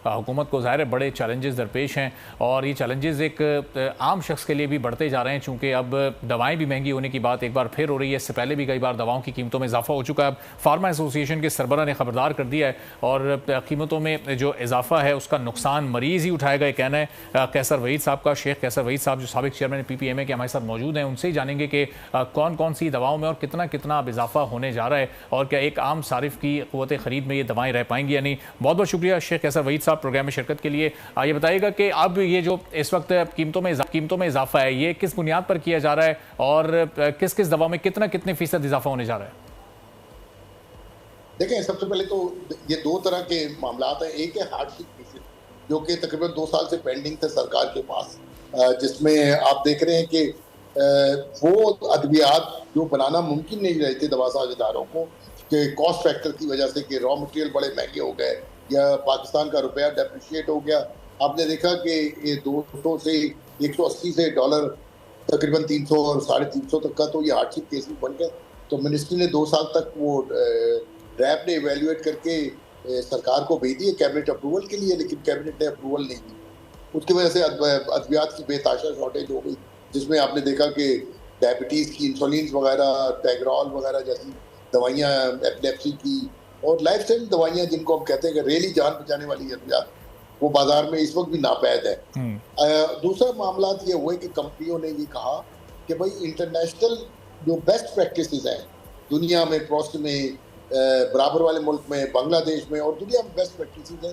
हुकूमत को ज़ाहिर है बड़े चैलेंजेस दरपेश हैं और ये चैलेंजेस एक आम शख्स के लिए भी बढ़ते जा रहे हैं, चूँकि अब दवाएं भी महंगी होने की बात एक बार फिर हो रही है। इससे पहले भी कई बार दवाओं की कीमतों में इजाफा हो चुका है। अब फार्मा एसोसिएशन के सरबराह ने खबरदार कर दिया है और कीमतों में जो इजाफा है उसका नुकसान मरीज़ ही उठाएगा, ये कहना है कैसर वहीद साहब का। शेख कैसर वहीद साहब जो साबिक चेयरमैन PPMA के हमारे साथ मौजूद हैं, उनसे ही जानेंगे कि कौन कौन सी दवाओं में और कितना कितना अब इजाफा होने जा रहा है और क्या एक आम सारिफ की क़ुव्वत ख़रीद में ये दवाएं रह पाएंगी या नहीं। बहुत बहुत शुक्रिया शेख कैसर वहीद साहब प्रोग्राम में शिरकत के लिए। ये बताइएगा कि अब ये जो इस वक्त कीमतों में इजाफा है ये किस बुनियाद पर किया जा रहा है और किस किस दवा में कितने फीसद इजाफा होने जा रहा है? देखें, सबसे पहले तो ये दो तरह के मामला हैं। एक है हार्डशिप केसेस जो कि तकरीबन 2 साल से पेंडिंग थे सरकार के पास, जिसमें आप देख रहे हैं कि वो अद्वियात जो बनाना मुमकिन नहीं रहे थे दवा साझेदारों को कि कॉस्ट फैक्टर की वजह से कि रॉ मटेरियल बड़े महंगे हो गए या पाकिस्तान का रुपया डेप्रिशिएट हो गया। आपने देखा कि ये 200 से 180 से डॉलर तकरीबन 300 और 350 तक का तो ये हार्डशिप केसेस बन गए। तो मिनिस्ट्री ने 2 साल तक वो ड्रैप ने इवेल्युएट करके सरकार को भेज दिए कैबिनेट अप्रूवल के लिए, लेकिन कैबिनेट ने अप्रूवल नहीं दी। उसकी वजह से अद्वियात की बेताशा शॉर्टेज हो गई, जिसमें आपने देखा कि डायबिटीज़ की इंसुलिन वगैरह, टैगरॉल वगैरह जैसी दवाइयाँ, एपिलेप्सी की और लाइफ स्टाइल दवाइयाँ जिनको हम कहते हैं कि रेली जान बचाने वाली अद्वियात, वो बाजार में इस वक्त भी नापैद है। दूसरा मामला ये हुए कि कंपनियों ने ये कहा कि भाई इंटरनेशनल जो बेस्ट प्रैक्टिसेस हैं दुनिया में, प्रोस्ट में, बराबर वाले मुल्क में, बांग्लादेश में और दुनिया में बेस्ट प्रैक्टिसेस हैं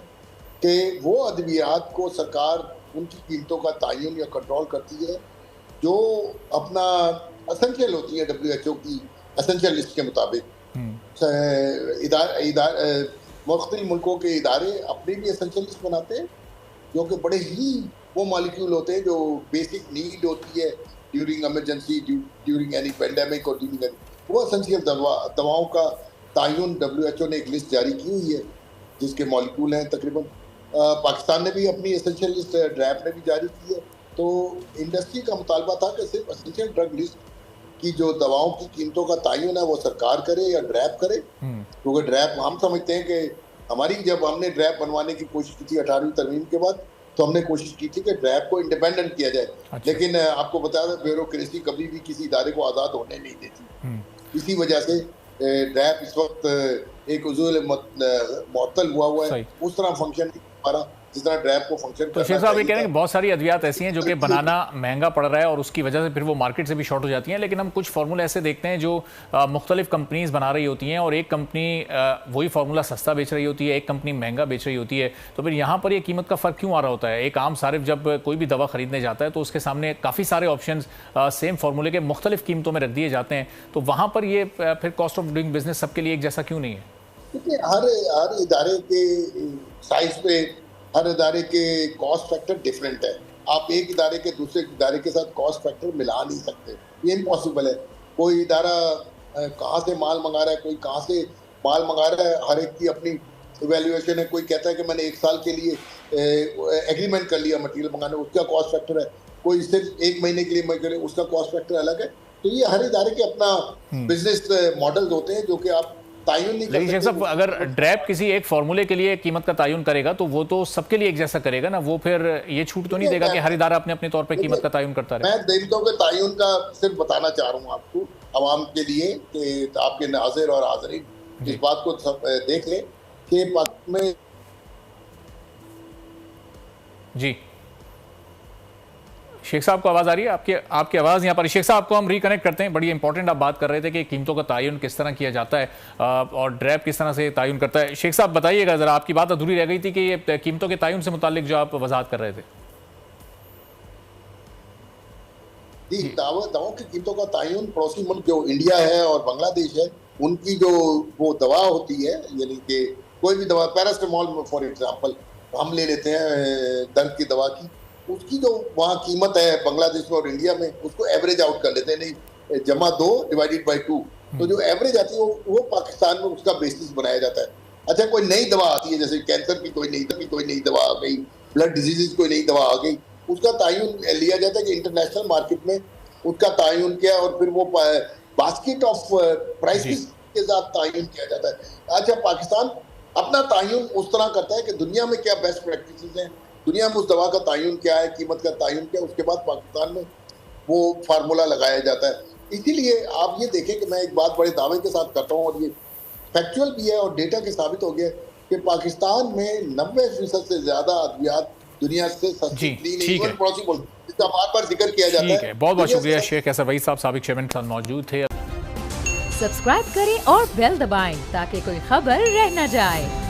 कि वो अद्वियात को सरकार उनकी कीमतों का तयन या कंट्रोल करती है जो अपना एसेंशियल होती है WHO की एसेंशियल लिस्ट के मुताबिक। मुख्तलिफ मुल्कों के इदारे अपनी भी एसेंशियल लिस्ट बनाते हैं जो कि बड़े ही वो मॉलिक्यूल होते हैं जो बेसिक नीड होती है during emergency, during any pandemic और ड्यूरिंग वो एसेंशियल दवाओं का तयन WHO ने एक लिस्ट जारी की हुई है जिसके मॉलिक्यूल हैं तकरीबन। पाकिस्तान ने भी अपनी एसेंशियल लिस्ट ड्रैप ने भी जारी की है। तो इंडस्ट्री का मुतालबा था कि सिर्फ एसेंशियल ड्रग लिस्ट की जो दवाओं की कीमतों का तयन है वो सरकार करे या ड्रैप करे, क्योंकि ड्रैप हम समझते हैं कि हमारी जब हमने ड्रैप बनवाने की कोशिश की थी 18वीं तरमीम के बाद, तो हमने कोशिश की थी कि ड्रैप को इंडिपेंडेंट किया जाए। अच्छा। लेकिन आपको बता दें ब्यूरोक्रेसी कभी भी किसी इदारे को आज़ाद होने नहीं देती। इसी वजह से ड्रैप इस वक्त एक उसूल मुअत्तल हुआ है, उस तरह फंक्शन नहीं कर पा रहा जिस तरह ड्रैप को फंक्शन। तो शेख साहब ये कह रहे हैं कि बहुत सारी अद्वियात ऐसी हैं जो कि बनाना महंगा पड़ रहा है और उसकी वजह से फिर वो मार्केट से भी शॉर्ट हो जाती हैं, लेकिन हम कुछ फार्मूला ऐसे देखते हैं जो मुख्तलिफ कंपनीज बना रही होती हैं और एक कंपनी वही फार्मूला सस्ता बेच रही होती है, एक कंपनी महंगा बेच रही होती है। तो फिर यहाँ पर ये कीमत का फ़र्क क्यों आ रहा होता है? एक आम सारिफ जब कोई भी दवा खरीदने जाता है तो उसके सामने काफ़ी सारे ऑप्शन सेम फार्मूले के मुख्तलिफ कीमतों में रख दिए जाते हैं, तो वहाँ पर ये फिर कॉस्ट ऑफ डूइंग बिजनेस सबके लिए एक जैसा क्यों नहीं है? देखिए, हर इदारे के साइज पे हर इदारे के कॉस्ट फैक्टर डिफरेंट है। आप एक इदारे के दूसरे इदारे के साथ कॉस्ट फैक्टर मिला नहीं सकते, ये इम्पॉसिबल है। कोई इदारा कहाँ से माल मंगा रहा है, कोई कहाँ से माल मंगा रहा है, हर एक की अपनी इवेल्युएशन है। कोई कहता है कि मैंने 1 साल के लिए एग्रीमेंट कर लिया मटीरियल मंगाने, उसका कॉस्ट फैक्टर है। कोई सिर्फ 1 महीने के लिए मैं करे, उसका कॉस्ट फैक्टर अलग है। तो ये हर इदारे के अपना बिजनेस मॉडल्स होते हैं जो कि आप लेकिन शेख साहब अगर ड्रैप किसी एक फार्मूले के लिए कीमत का तयन करेगा तो वो तो सबके लिए एक जैसा करेगा ना, वो फिर ये छूट तो नहीं देगा कि हर इदारा अपने अपने तौर पे कीमत का तयन करता रहे। मैं कीमतों के तयन का सिर्फ बताना चाह रहा हूँ आपको आवाम के लिए कि आपके नाज़िर और हाज़रीन इस बात को सब देख लें कि में जी शेख साहब को आवाज़ आ रही है? आपकी आवाज़ यहाँ पर। शेख साहब को हम रिकनेक्ट करते हैं। बड़ी इंपॉर्टेंट आप बात कर रहे थे कि कीमतों का तयन किस तरह किया जाता है और ड्रैप किस तरह से तयन करता है। शेख साहब बताइएगा ज़रा, आपकी बात अधूरी रह गई थी कि ये कीमतों के तयन से मुतालिक जो आप वजाहत कर रहे थे। जी, दवाओं की कीमतों का तयन पड़ोसी मुल्क जो इंडिया है और बांग्लादेश है, उनकी जो वो दवा होती है, यानी कि कोई भी दवा, पैरास्टामोल फॉर एग्जाम्पल हम ले लेते हैं दर्द की दवा की, उसकी जो वहाँ कीमत है बांग्लादेश में और इंडिया में, उसको एवरेज आउट कर लेते हैं, नहीं जमा 2 डिवाइडेड बाई 2, तो जो एवरेज आती है वो पाकिस्तान में उसका बेसिस बनाया जाता है। अच्छा, कोई नई दवा आती है जैसे कैंसर की कोई नई दवा आ गई, ब्लड डिजीज कोई नई दवा आ गई, उसका तयन लिया जाता है कि इंटरनेशनल मार्केट में उसका तयन क्या है और फिर वो बास्केट ऑफ प्राइसेस के साथ तयन किया जाता है। अच्छा, पाकिस्तान अपना तयन उस तरह करता है कि दुनिया में क्या बेस्ट प्रैक्टिसेस हैं, दुनिया में उस दवा का तयन क्या है, कीमत का तयन क्या है, उसके बाद पाकिस्तान में वो फार्मूला लगाया जाता है। इसीलिए आप ये देखें कि मैं एक बात बड़े दावे के साथ करता हूँ और ये फैक्चुअल भी है और डेटा के साबित हो गया कि पाकिस्तान में 90% से ज्यादा अद्वियात दुनिया से सस्ती ठीक है, पॉसिबल, इसका बार बार जिक्र किया जाता है। बहुत बहुत शुक्रिया शेख असर वहीद साहब, साबिक चेयरमैन के साथ मौजूद थे। सब्सक्राइब करें और बेल दबाएं ताकि कोई खबर रह न जाए।